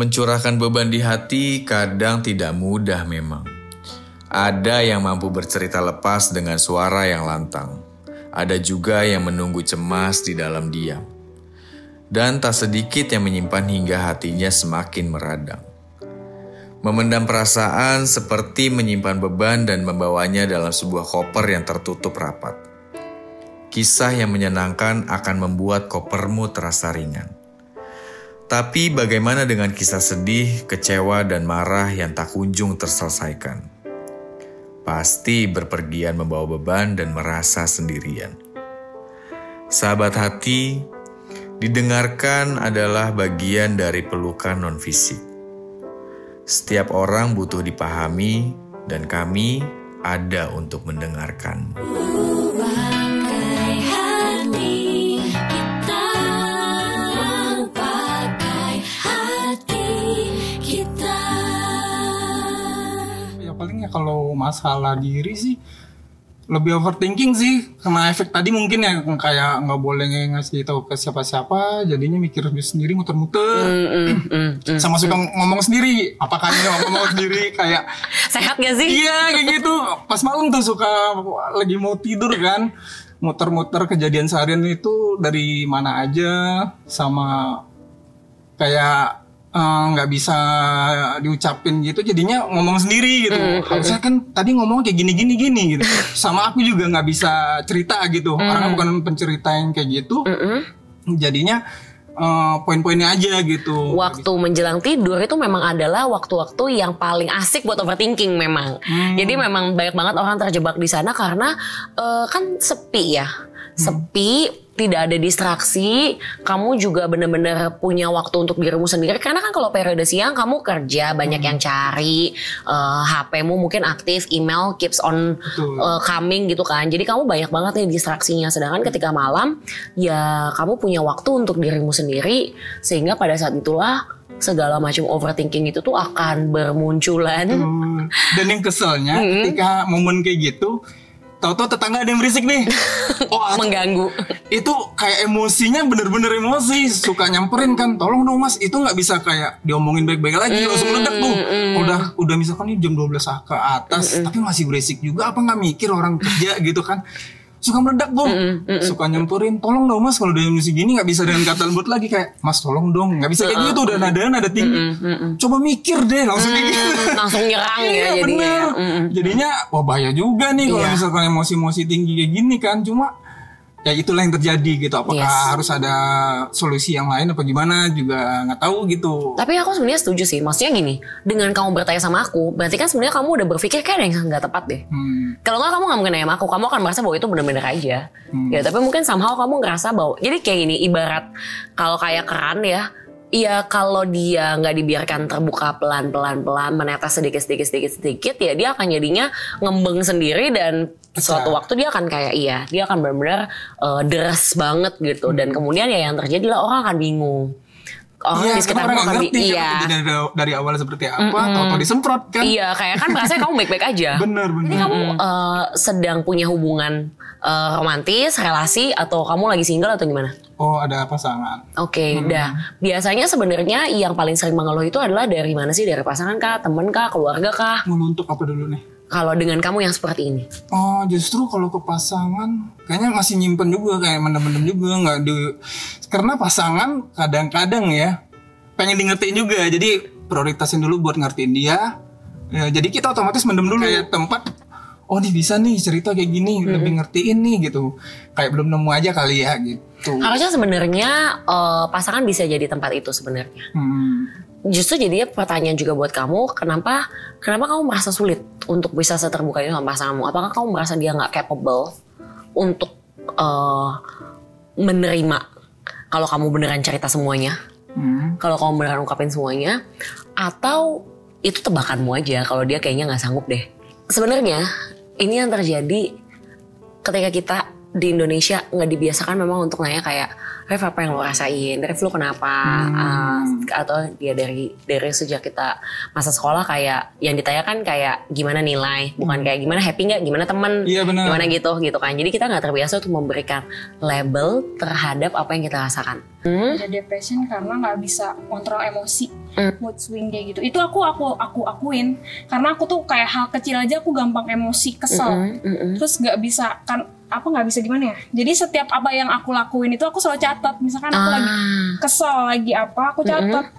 Mencurahkan beban di hati kadang tidak mudah memang. Ada yang mampu bercerita lepas dengan suara yang lantang. Ada juga yang menunggu cemas di dalam diam. Dan tak sedikit yang menyimpan hingga hatinya semakin meradang. Memendam perasaan seperti menyimpan beban dan membawanya dalam sebuah koper yang tertutup rapat. Kisah yang menyenangkan akan membuat kopermu terasa ringan. Tapi bagaimana dengan kisah sedih, kecewa, dan marah yang tak kunjung terselesaikan? Pasti berpergian membawa beban dan merasa sendirian. Sahabat hati, didengarkan adalah bagian dari pelukan non-fisik. Setiap orang butuh dipahami, dan kami ada untuk mendengarkan. Palingnya kalau masalah diri sih lebih overthinking sih, karena efek tadi mungkin ya, kayak nggak boleh ngasih tahu ke siapa-siapa, jadinya mikir sendiri muter-muter. Sama suka ngomong sendiri, apakah ini ngomong sendiri kayak sehat gak sih? Iya kayak gitu. Pas malam tuh suka lagi mau tidur kan, muter-muter kejadian seharian itu dari mana aja, sama kayak nggak bisa diucapin gitu, jadinya ngomong sendiri gitu. Harusnya kan tadi ngomong kayak gini gitu. Sama aku juga nggak bisa cerita gitu. Orangnya bukan pencerita yang kayak gitu. Jadinya poin-poinnya aja gitu. Waktu menjelang tidur itu memang adalah waktu-waktu yang paling asik buat overthinking memang. Jadi memang banyak banget orang terjebak di sana karena kan sepi ya. Sepi, tidak ada distraksi, kamu juga benar-benar punya waktu untuk dirimu sendiri. Karena kan kalau periode siang kamu kerja, banyak yang cari, HP-mu mungkin aktif, email keeps on coming gitu kan. Jadi kamu banyak banget nih distraksinya. Sedangkan ketika malam, ya kamu punya waktu untuk dirimu sendiri. Sehingga pada saat itulah segala macam overthinking itu tuh akan bermunculan. Dan yang keselnya ketika momen kayak gitu, tahu-tahu tetangga ada yang berisik nih. Mengganggu. Itu kayak emosinya bener-bener emosi. Suka nyamperin kan, tolong dong mas, itu gak bisa kayak diomongin baik-baik lagi. Langsung meledak tuh. Udah misalkan ini jam 12 ke atas, tapi masih berisik juga. Apa gak mikir orang kerja gitu kan. Suka meledak tuh. Suka nyamperin, tolong dong mas, kalau udah emosi gini gak bisa dengan kata lembut lagi. Kayak, mas tolong dong. Gak bisa kayak gitu, udah nada tinggi. Coba mikir deh, langsung kayak gitu. Langsung nyerang ya jadinya. Jadinya, wah bahaya juga nih kalau misalkan emosi-emosi tinggi kayak gini kan. Cuma ya itulah yang terjadi gitu. Apakah harus ada solusi yang lain apa gimana juga nggak tahu gitu. Tapi aku sebenarnya setuju sih. Maksudnya gini, dengan kamu bertanya sama aku, berarti kan sebenarnya kamu udah berpikir kayak ada yang nggak tepat deh. Kalau nggak kamu nggak mungkin nanya sama aku, kamu akan merasa bahwa itu benar-benar aja. Ya tapi mungkin somehow kamu ngerasa bahwa, jadi kayak gini, ibarat kalau kayak keran ya. Iya, kalau dia nggak dibiarkan terbuka pelan-pelan menetes sedikit, ya dia akan jadinya ngembeng sendiri dan suatu waktu dia akan kayak dia akan benar-benar deras banget gitu. Dan kemudian ya yang terjadi lah orang akan bingung. Orang di sekitarmu akan dari awal seperti apa, tahu-tahu disemprot kan. Iya, kayak kan merasanya kamu baik-baik aja. Bener. Ini kamu sedang punya hubungan romantis, relasi, atau kamu lagi single atau gimana? Oh, ada pasangan. Oke, biasanya sebenarnya yang paling sering mengeluh itu adalah dari mana sih? Dari pasangan kah, teman kah, keluarga kah? Untuk apa dulu nih? Kalau dengan kamu yang seperti ini? Oh, justru kalau ke pasangan kayaknya masih nyimpen juga, kayak mendem-mendem juga karena pasangan kadang-kadang ya pengen di ngertiin juga, jadi prioritasin dulu buat ngertiin dia. Ya, jadi kita otomatis mendem dulu kayak tempat. Oh, nih bisa nih cerita kayak gini, lebih ngertiin nih gitu. Kayak belum nemu aja kali ya gitu. Harusnya sebenarnya pasangan bisa jadi tempat itu sebenarnya. Justru jadinya pertanyaan juga buat kamu, kenapa kamu merasa sulit untuk bisa seterbuka itu sama pasanganmu? Apakah kamu merasa dia nggak capable untuk menerima kalau kamu beneran cerita semuanya, kalau kamu beneran ungkapin semuanya, atau itu tebakanmu aja kalau dia kayaknya nggak sanggup deh? Sebenarnya ini yang terjadi ketika kita di Indonesia nggak dibiasakan memang untuk nanya kayak Rev apa yang lo rasain, Rev lo kenapa, atau dia dari sejak kita masa sekolah kayak yang ditanyakan kayak gimana nilai, bukan kayak gimana happy nggak, gimana temen, gimana gitu kan. Jadi kita nggak terbiasa untuk memberikan label terhadap apa yang kita rasakan. Ada depression karena nggak bisa kontrol emosi, mood swing kayak gitu. Itu aku akuin karena aku tuh kayak hal kecil aja aku gampang emosi, kesel, terus nggak bisa kan. Apa nggak bisa gimana ya? Jadi setiap apa yang aku lakuin itu aku selalu catat. Misalkan aku lagi kesel lagi apa, aku catat.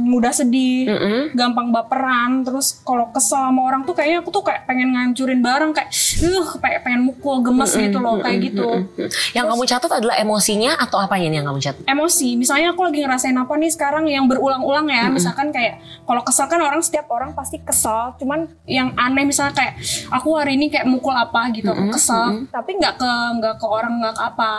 Mudah sedih, gampang baperan. Terus kalau kesel sama orang tuh kayaknya aku tuh kayak pengen ngancurin barang, kayak pengen mukul, gemes gitu loh, kayak gitu. Yang kamu catat adalah emosinya atau apanya nih yang kamu catat? Emosi. Misalnya aku lagi ngerasain apa nih sekarang yang berulang-ulang ya. Misalkan kayak kalau kesel kan setiap orang pasti kesel. Cuman yang aneh misalnya kayak aku hari ini kayak mukul apa gitu, aku kesel. Tapi nggak ke orang, nggak ke apa.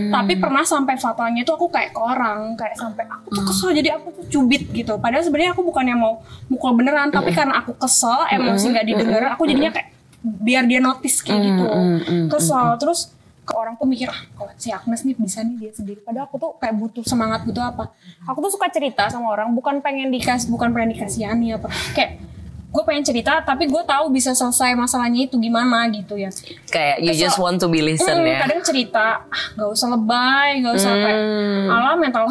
Tapi pernah sampai fatalnya itu aku kayak ke orang, kayak sampai aku tuh kesel jadi aku tuh cubit gitu. Padahal sebenarnya aku bukannya mau mukul beneran, tapi karena aku kesel, emosi nggak didengar, aku jadinya kayak biar dia notice kayak gitu. Kesel terus ke orang tuh mikir kalau si Agnes nih bisa nih dia sendiri. Padahal aku tuh kayak butuh semangat, butuh apa. Aku tuh suka cerita sama orang, bukan pengen dikasihani apa. Kayak gue pengen cerita tapi gue tahu bisa selesai masalahnya itu gimana gitu ya. Kayak you just want to be listened ya. Kadang cerita gak usah lebay, gak usah kayak ala mental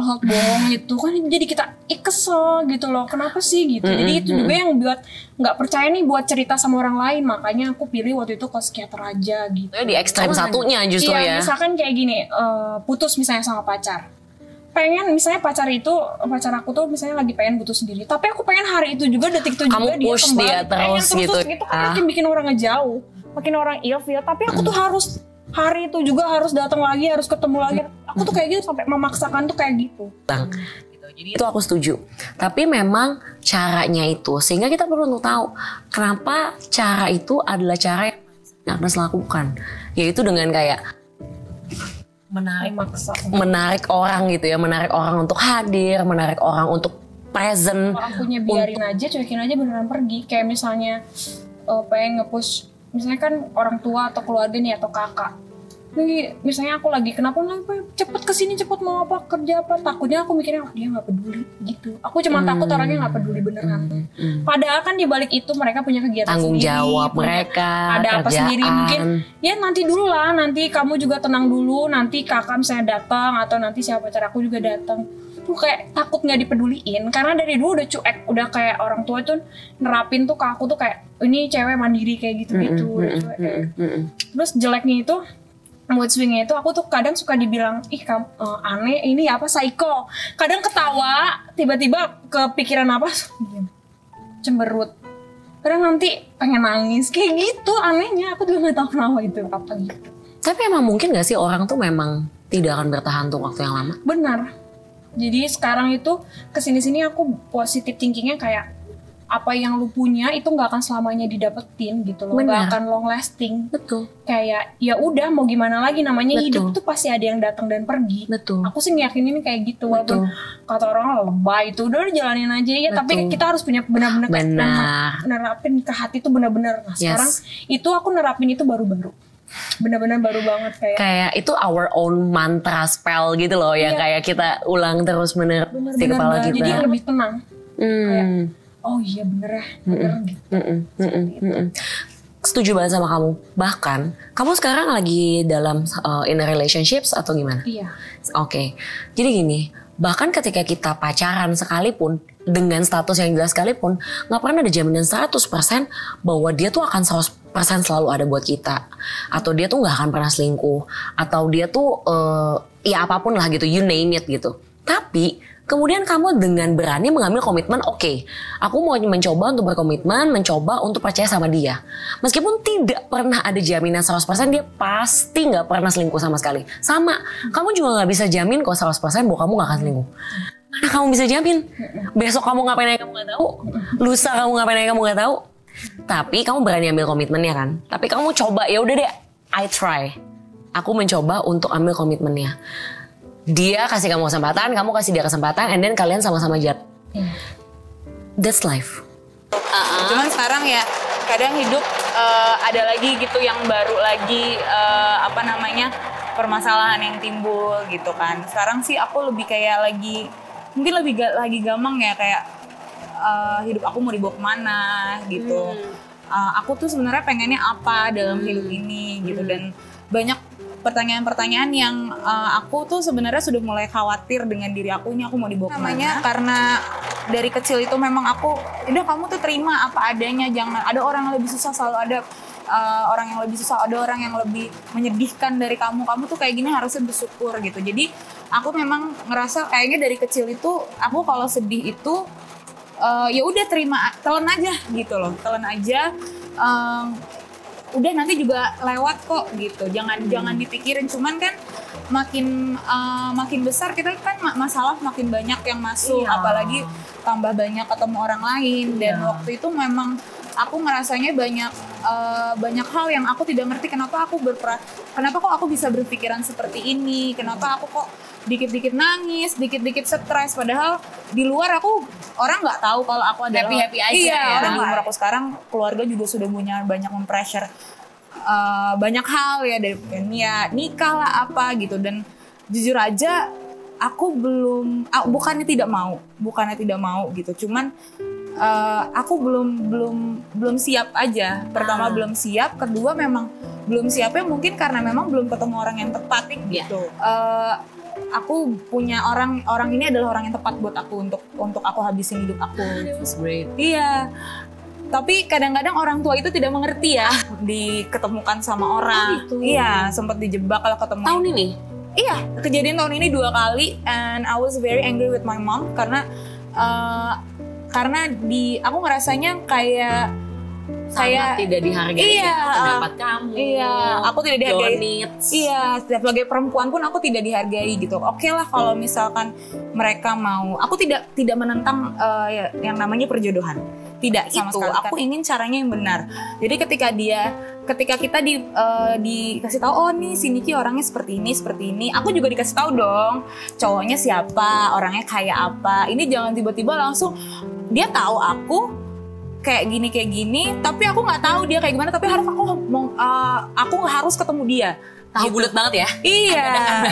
health bohong gitu kan. Jadi kita kesel gitu loh, kenapa sih gitu. Jadi itu juga yang buat gak percaya nih buat cerita sama orang lain. Makanya aku pilih waktu itu ke psikiater aja gitu. Di ekstrem satunya justru ya. Misalkan kayak gini, putus misalnya sama pacar, pengen misalnya pacar aku tuh misalnya lagi pengen butuh sendiri, tapi aku pengen hari itu juga, detik itu juga dia push kembali, dia terus gitu kan makin bikin orang ngejauh, makin orang ilfeel. Tapi aku tuh harus hari itu juga harus datang lagi, harus ketemu lagi. Aku tuh kayak gitu sampai memaksakan tuh kayak gitu. Jadi itu aku setuju. Tapi memang caranya itu sehingga kita perlu untuk tahu kenapa cara itu adalah cara yang Agnes lakukan, yaitu dengan kayak menarik orang gitu ya, menarik orang untuk hadir, menarik orang untuk present. Akunya biarin aja, cuekin aja, beneran pergi. Kayak misalnya pengen nge-push, misalnya kan orang tua atau keluarga nih atau kakak. Nih misalnya aku lagi kenapa cepet kesini, cepet mau apa, kerja apa. Takutnya aku mikirnya dia nggak peduli gitu. Aku cuma takut orangnya nggak peduli beneran. Padahal kan di balik itu mereka punya kegiatan tanggung sendiri, jawab mereka, ada kerjaan. Apa sendiri, mungkin ya nanti dulu lah, nanti kamu juga tenang dulu, nanti kakak misalnya datang atau nanti siapa pacar aku juga datang. Tuh kayak takut nggak dipeduliin karena dari dulu udah cuek, udah kayak orang tua tuh nerapin tuh ke aku tuh kayak ini cewek mandiri kayak gitu-gitu. Terus jeleknya itu mood swingnya itu aku tuh kadang suka dibilang kamu aneh, ini apa psycho. Kadang ketawa, tiba-tiba kepikiran apa, cemberut. Kadang nanti pengen nangis kayak gitu, anehnya aku juga nggak tahu kenapa itu apa gitu. Tapi emang mungkin nggak sih orang tuh memang tidak akan bertahan untuk waktu yang lama? Benar. Jadi sekarang itu kesini-sini aku positive thinkingnya kayak apa yang lu punya itu nggak akan selamanya didapetin gitu loh, nggak akan long lasting. Betul. Kayak ya udah mau gimana lagi, namanya hidup tuh pasti ada yang datang dan pergi. Betul. Aku sih ngeyakinin kayak gitu, walaupun kata orang lebay itu udah jalanin aja ya. Tapi kita harus punya benar-benar nerapin ke hati tuh benar-benar. Nah sekarang itu aku nerapin itu baru-baru. Benar-benar baru banget kayak itu our own mantra spell gitu loh yang kayak kita ulang terus menerus di kepala kita. Jadi lebih tenang. Kayak oh iya bener ya, bener gitu. Setuju banget sama kamu. Bahkan kamu sekarang lagi dalam in a relationships atau gimana? Iya. Oke. Jadi gini, bahkan ketika kita pacaran sekalipun dengan status yang jelas sekalipun, nggak pernah ada jaminan 100% bahwa dia tuh akan 100% selalu ada buat kita, atau dia tuh nggak akan pernah selingkuh, atau dia tuh ya apapun lah gitu, you name it gitu. Tapi kemudian kamu dengan berani mengambil komitmen, oke, aku mau mencoba untuk berkomitmen, mencoba untuk percaya sama dia. Meskipun tidak pernah ada jaminan 100% dia pasti gak pernah selingkuh sama sekali. Sama, kamu juga gak bisa jamin kok 100% bahwa kamu gak akan selingkuh. Mana kamu bisa jamin? Besok kamu ngapain aja kamu gak tahu. Lusa kamu ngapain aja kamu gak tahu. Tapi kamu berani ambil komitmennya kan. Tapi kamu coba, ya udah deh, I try. Aku mencoba untuk ambil komitmennya. Dia kasih kamu kesempatan, kamu kasih dia kesempatan, and then kalian sama-sama jalan. That's life. Cuman sekarang ya kadang hidup ada lagi gitu yang baru lagi permasalahan yang timbul gitu kan. Sekarang sih aku lebih kayak mungkin lagi gampang ya kayak hidup aku mau dibawa kemana gitu. Aku tuh sebenarnya pengennya apa dalam hidup ini gitu, dan banyak pertanyaan-pertanyaan yang aku tuh sebenarnya sudah mulai khawatir dengan diri aku, ini aku mau dibawa kemana. Karena dari kecil itu memang udah kamu tuh terima apa adanya, jangan ada orang yang lebih susah, selalu ada orang yang lebih susah, ada orang yang lebih menyedihkan dari kamu tuh kayak gini harusnya bersyukur gitu. Jadi aku memang ngerasa kayaknya dari kecil itu aku kalau sedih itu ya udah terima, telan aja gitu loh, telan aja, udah nanti juga lewat kok gitu, jangan dipikirin. Cuman kan makin besar kita kan masalah makin banyak yang masuk, apalagi tambah banyak ketemu orang lain, dan waktu itu memang aku ngerasanya banyak hal yang aku tidak ngerti, kenapa kok aku bisa berpikiran seperti ini, kenapa aku kok dikit-dikit nangis, dikit-dikit stres, padahal di luar orang nggak tahu kalau aku adalah happy aja. Iya, ya. orang di umur aku sekarang keluarga juga sudah punya banyak mempressure banyak hal ya, dari nikah lah apa gitu, dan jujur aja aku bukannya tidak mau gitu, cuman aku belum siap aja. Pertama belum siap, kedua memang belum siapnya mungkin karena memang belum ketemu orang yang tepat gitu. Aku punya orang ini adalah orang yang tepat buat aku untuk aku habisin hidup aku. It was great. Iya. Tapi kadang-kadang orang tua itu tidak mengerti ya, diketemukan sama orang. gitu. Iya, sempat dijebak kalau ketemu. Tahun ini? Iya, kejadian tahun ini 2 kali, and I was very angry with my mom karena aku ngerasanya kayak Sangat tidak dihargai. Iya, pendapat kamu. Iya, aku tidak dihargai. Your needs. Iya, sebagai perempuan pun aku tidak dihargai gitu. Oke lah kalau misalkan mereka mau, aku tidak menentang yang namanya perjodohan. Tidak sama sekali. Aku ingin caranya yang benar. Jadi ketika kita dikasih tahu, oh nih si Niki orangnya seperti ini, aku juga dikasih tahu dong cowoknya siapa, orangnya kayak apa. Ini jangan tiba-tiba langsung dia tahu aku kayak gini, tapi aku nggak tahu dia kayak gimana, tapi aku harus ketemu dia. Tahu bulat banget ya? Iya.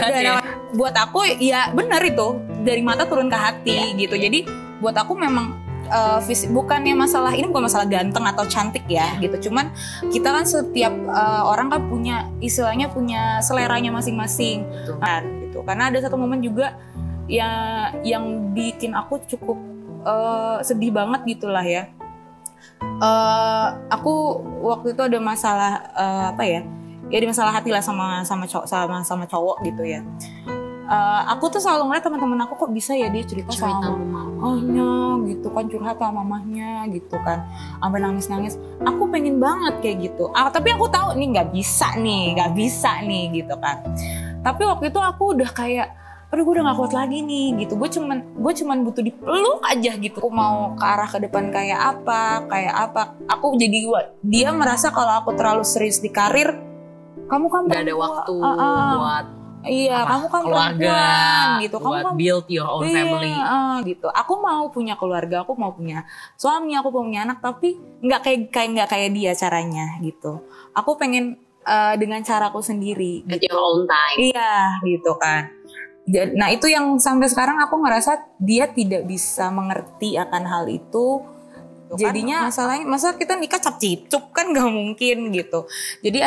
Ya. Buat aku ya benar itu, dari mata turun ke hati gitu. Jadi buat aku memang bukan masalah ganteng atau cantik ya gitu. Cuman kita kan setiap orang kan punya istilahnya punya seleranya masing-masing kan gitu. Karena ada satu momen juga yang bikin aku cukup sedih banget gitulah ya. Aku waktu itu ada masalah ada masalah hati lah sama cowok gitu ya. Aku tuh selalu ngeliat teman-teman aku kok bisa ya dia cerita sama mamahnya gitu kan, curhat sama mamahnya gitu kan, sampai nangis-nangis. Aku pengen banget kayak gitu. Tapi aku tahu nih nggak bisa nih gitu kan. Tapi waktu itu aku udah kayak aduh gue udah gak kuat lagi nih gitu. Gue cuman butuh dipeluk aja gitu. Aku mau ke arah ke depan kayak apa. Aku jadi dia merasa kalau aku terlalu serius di karir, kamu kan gak ada waktu buat kamu kan keluarga gitu. Buat Kamu kan build your own family gitu. Aku mau punya keluarga, aku mau punya suami, aku mau punya anak, tapi nggak kayak dia caranya gitu. Aku pengen dengan caraku sendiri. At your own time. Iya gitu kan. Nah itu yang sampai sekarang aku ngerasa dia tidak bisa mengerti akan hal itu. Jadinya masa kita nikah cap-cicup kan gak mungkin gitu. Jadi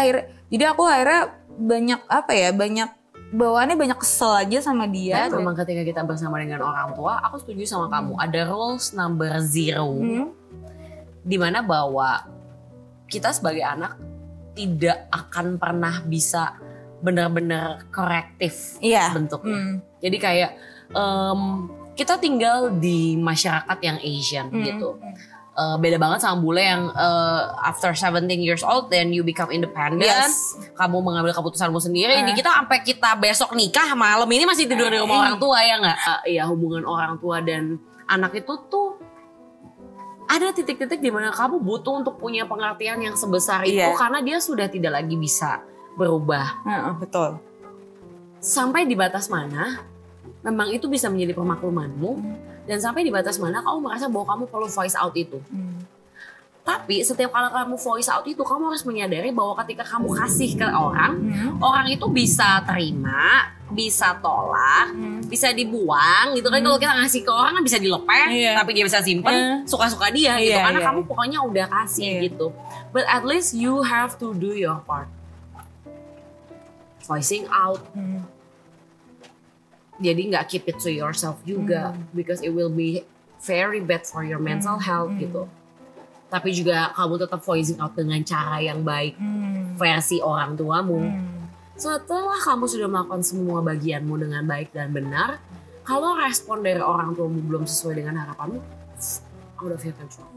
aku akhirnya banyak bawaannya banyak kesel aja sama dia. Memang ketika kita bersama dengan orang tua, aku setuju sama kamu. Ada rules number 0 dimana bahwa kita sebagai anak tidak akan pernah bisa benar-benar korektif bentuknya. Jadi kayak kita tinggal di masyarakat yang Asian gitu. Beda banget sama bule yang after 17 years old then you become independent. Yes. Kamu mengambil keputusanmu sendiri. Ini kita sampai kita besok nikah malam ini masih tidur di rumah orang tua ya nggak? Iya, hubungan orang tua dan anak itu tuh ada titik-titik di mana kamu butuh untuk punya pengertian yang sebesar itu karena dia sudah tidak lagi bisa berubah. Betul. Sampai di batas mana memang itu bisa menjadi permaklumanmu dan sampai di batas mana kamu merasa bahwa kamu perlu voice out itu. Tapi setiap kali kamu voice out itu, kamu harus menyadari bahwa ketika kamu kasih ke orang, orang itu bisa terima, bisa tolak, bisa dibuang gitu kan. Kalau kita ngasih ke orang kan bisa dilepeh, tapi dia bisa simpen, suka-suka dia gitu. Karena kamu pokoknya udah kasih gitu. But at least you have to do your part. Voicing out. Jadi nggak keep it to yourself juga, because it will be very bad for your mental health gitu. Tapi juga kamu tetap voicing out dengan cara yang baik, versi orang tuamu. Setelah kamu sudah melakukan semua bagianmu dengan baik dan benar, kalau respon dari orang tuamu belum sesuai dengan harapanmu, out of your control.